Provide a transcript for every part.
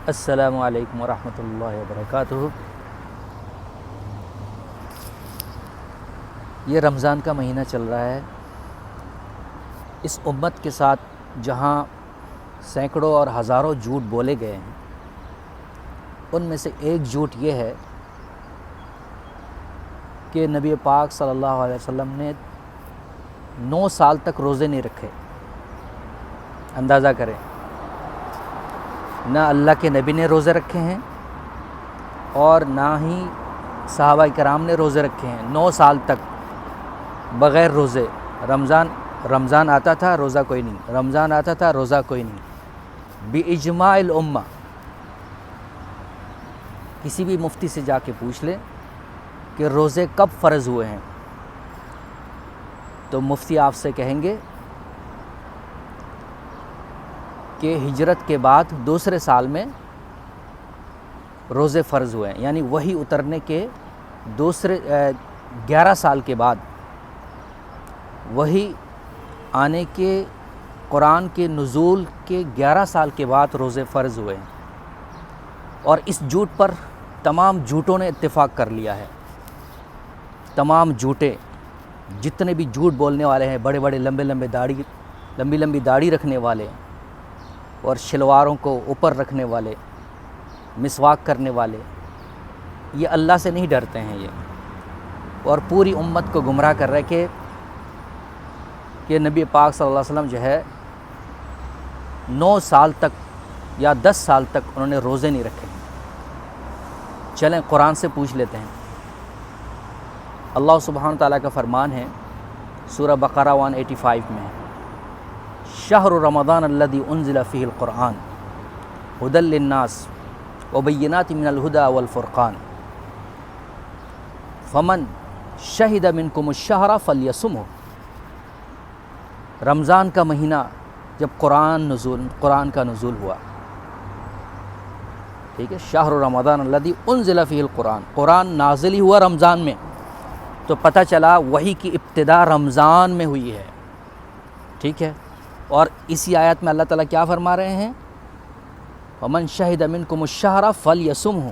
السلام علیکم ورحمۃ اللہ وبرکاتہ۔ یہ رمضان کا مہینہ چل رہا ہے۔ اس امت کے ساتھ جہاں سینکڑوں اور ہزاروں جھوٹ بولے گئے ہیں، ان میں سے ایک جھوٹ یہ ہے کہ نبی پاک صلی اللہ علیہ وسلم نے 9 سال تک روزے نہیں رکھے۔ اندازہ کریں، نہ اللہ کے نبی نے روزے رکھے ہیں اور نہ ہی صحابہ کرام نے روزے رکھے ہیں۔ 9 سال تک بغیر روزے، رمضان آتا تھا روزہ کوئی نہیں، رمضان آتا تھا روزہ کوئی نہیں۔ باجماع الامہ، کسی بھی مفتی سے جا کے پوچھ لیں کہ روزے کب فرض ہوئے ہیں، تو مفتی آپ سے کہیں گے کہ ہجرت کے بعد دوسرے سال میں روزے فرض ہوئے ہیں، یعنی وہی اترنے کے دوسرے 11 سال کے بعد، وہی آنے کے قرآن کے نزول کے 11 سال کے بعد روزے فرض ہوئے ہیں۔ اور اس جھوٹ پر تمام جھوٹوں نے اتفاق کر لیا ہے۔ تمام جھوٹے جتنے بھی جھوٹ بولنے والے ہیں، بڑے بڑے لمبی لمبی داڑھی رکھنے والے اور شلواروں کو اوپر رکھنے والے، مسواک کرنے والے، یہ اللہ سے نہیں ڈرتے ہیں یہ، اور پوری امت کو گمراہ کر رہے کہ نبی پاک صلی اللہ علیہ وسلم جو ہے 9 سال تک یا 10 سال تک انہوں نے روزے نہیں رکھے۔ چلیں قرآن سے پوچھ لیتے ہیں۔ اللہ سبحانہ تعالیٰ کا فرمان ہے سورہ بقرہ 185 میں، شہر رمضان الذی انزل فیہ القرآن ھدی للناس وبینات من الھدی والفرقان فمن شہد منکم الشہر فلیصمہ۔ رمضان کا مہینہ جب قرآن کا نزول ہوا، ٹھیک ہے، شہر رمضان الذی انزل فیہ القرآن، قرآن نازل ہی ہوا رمضان میں، تو پتہ چلا وحی کی ابتدا رمضان میں ہوئی ہے، ٹھیک ہے۔ اور اسی آیت میں اللہ تعالیٰ کیا فرما رہے ہیں؟ وَمَنْ شَهِدَ مِنْكُمُ الشَّهْرَ فَلْيَصُمْهُ،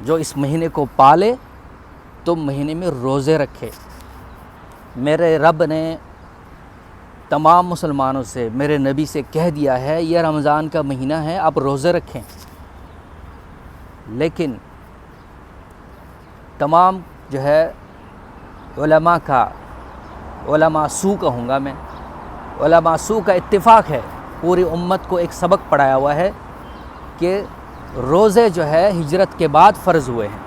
جو اس مہینے کو پالے تو مہینے میں روزے رکھے۔ میرے رب نے تمام مسلمانوں سے، میرے نبی سے کہہ دیا ہے یہ رمضان کا مہینہ ہے، آپ روزے رکھیں۔ لیکن تمام جو ہے علماء سو کہوں گا میں، علماء سو کا اتفاق ہے، پوری امت کو ایک سبق پڑھایا ہوا ہے کہ روزے جو ہے ہجرت کے بعد فرض ہوئے ہیں،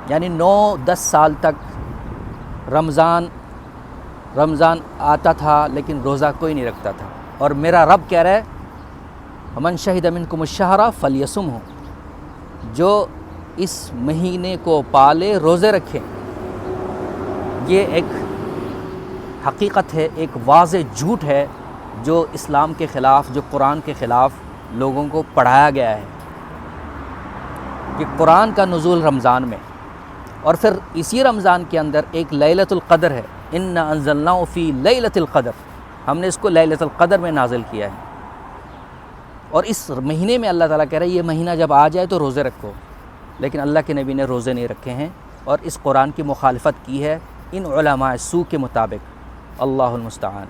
یعنی 9-10 سال تک رمضان آتا تھا لیکن روزہ کوئی نہیں رکھتا تھا۔ اور میرا رب کہہ رہا ہے وَمَنْ شَهِدَ مِنْكُمُ الشَّهْرَ فَلْيَصُمْهُ، جو اس مہینے کو پالے روزے رکھیں۔ یہ ایک حقیقت ہے، ایک واضح جھوٹ ہے جو اسلام کے خلاف، جو قرآن کے خلاف لوگوں کو پڑھایا گیا ہے کہ قرآن کا نزول رمضان میں، اور پھر اسی رمضان کے اندر ایک لیلۃ القدر ہے، اِنَّا أَنزَلْنَاهُ فِي لَيْلَةِ الْقَدْرِ، ہم نے اس کو لیلۃ القدر میں نازل کیا ہے۔ اور اس مہینے میں اللہ تعالیٰ کہہ رہا ہے یہ مہینہ جب آ جائے تو روزے رکھو، لیکن اللہ کے نبی نے روزے نہیں رکھے ہیں اور اس قرآن کی مخالفت کی ہے ان علماء سو کے مطابق۔ اللہ المستعان۔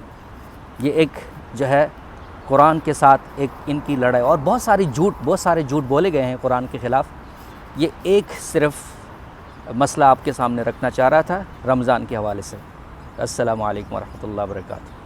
یہ ایک جو ہے قرآن کے ساتھ ایک ان کی لڑائی، اور بہت سارے جھوٹ بولے گئے ہیں قرآن کے خلاف۔ یہ ایک صرف مسئلہ آپ کے سامنے رکھنا چاہ رہا تھا رمضان کے حوالے سے۔ السلام علیکم ورحمۃ اللہ وبرکاتہ۔